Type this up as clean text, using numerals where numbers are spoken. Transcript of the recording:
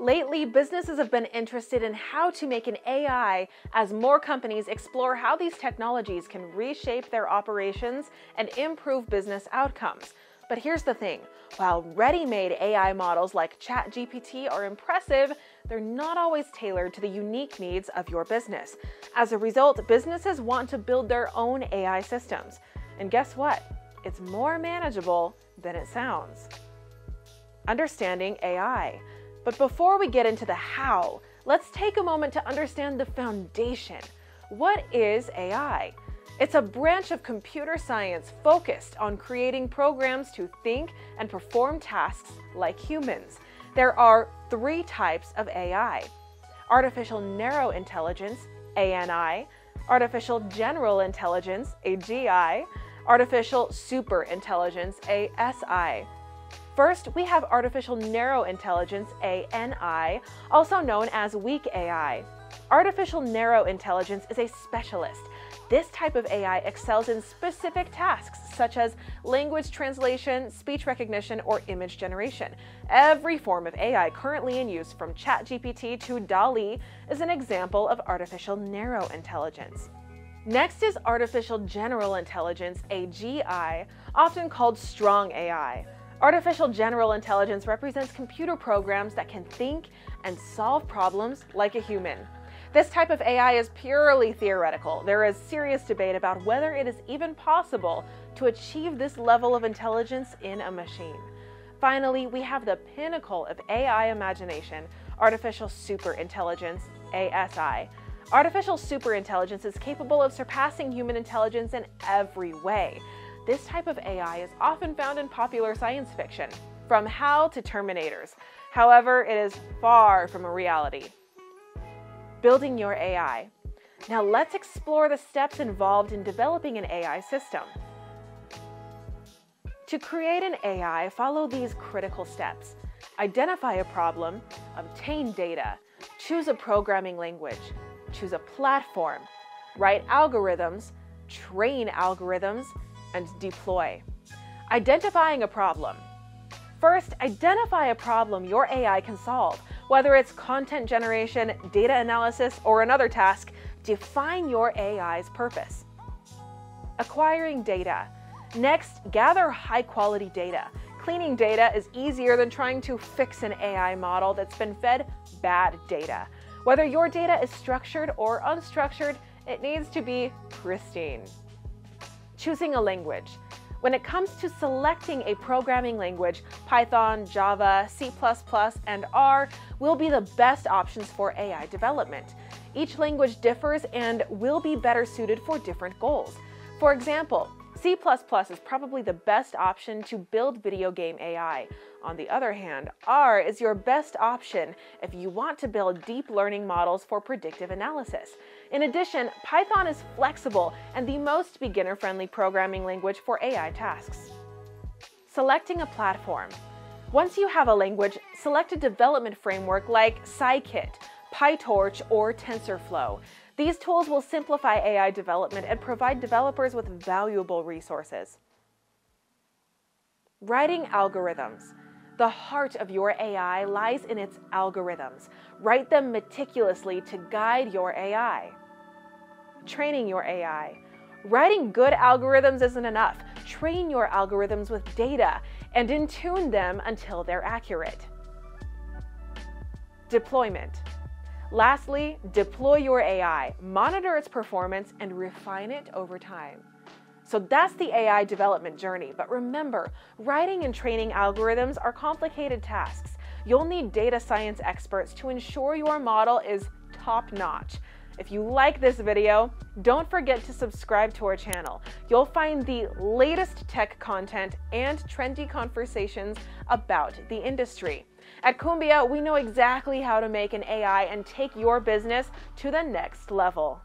Lately, businesses have been interested in how to make an AI as more companies explore how these technologies can reshape their operations and improve business outcomes. But here's the thing, while ready-made AI models like ChatGPT are impressive, they're not always tailored to the unique needs of your business. As a result, businesses want to build their own AI systems. And guess what? It's more manageable than it sounds. Understanding AI. But before we get into the how, let's take a moment to understand the foundation. What is AI? It's a branch of computer science focused on creating programs to think and perform tasks like humans. There are three types of AI: artificial narrow intelligence, ANI, artificial general intelligence, AGI, artificial super intelligence, ASI. First, we have artificial narrow intelligence, ANI, also known as weak AI. Artificial narrow intelligence is a specialist. This type of AI excels in specific tasks such as language translation, speech recognition, or image generation. Every form of AI currently in use, from ChatGPT to DALL-E, is an example of artificial narrow intelligence. Next is artificial general intelligence, AGI, often called strong AI. Artificial general intelligence represents computer programs that can think and solve problems like a human. This type of AI is purely theoretical. There is serious debate about whether it is even possible to achieve this level of intelligence in a machine. Finally, we have the pinnacle of AI imagination, artificial superintelligence, ASI. Artificial superintelligence is capable of surpassing human intelligence in every way. This type of AI is often found in popular science fiction, from HAL to Terminators. However, it is far from a reality. Building your AI. Now let's explore the steps involved in developing an AI system. To create an AI, follow these critical steps. Identify a problem, obtain data, choose a programming language, choose a platform, write algorithms, train algorithms, and deploy. Identifying a problem. First, identify a problem your AI can solve. Whether it's content generation, data analysis, or another task, define your AI's purpose. Acquiring data. Next, gather high-quality data. Cleaning data is easier than trying to fix an AI model that's been fed bad data. Whether your data is structured or unstructured, it needs to be pristine. Choosing a language. When it comes to selecting a programming language, Python, Java, C++, and R will be the best options for AI development. Each language differs and will be better suited for different goals. For example, C++ is probably the best option to build video game AI. On the other hand, R is your best option if you want to build deep learning models for predictive analysis. In addition, Python is flexible and the most beginner-friendly programming language for AI tasks. Selecting a platform. Once you have a language, select a development framework like Scikit, PyTorch, or TensorFlow. These tools will simplify AI development and provide developers with valuable resources. Writing algorithms. The heart of your AI lies in its algorithms. Write them meticulously to guide your AI. Training your AI. Writing good algorithms isn't enough. Train your algorithms with data and tune them until they're accurate. Deployment. Lastly, deploy your AI, monitor its performance, and refine it over time. So that's the AI development journey, but remember, writing and training algorithms are complicated tasks. You'll need data science experts to ensure your model is top-notch. If you like this video, don't forget to subscribe to our channel. You'll find the latest tech content and trendy conversations about the industry. At Cumbia, we know exactly how to make an AI and take your business to the next level.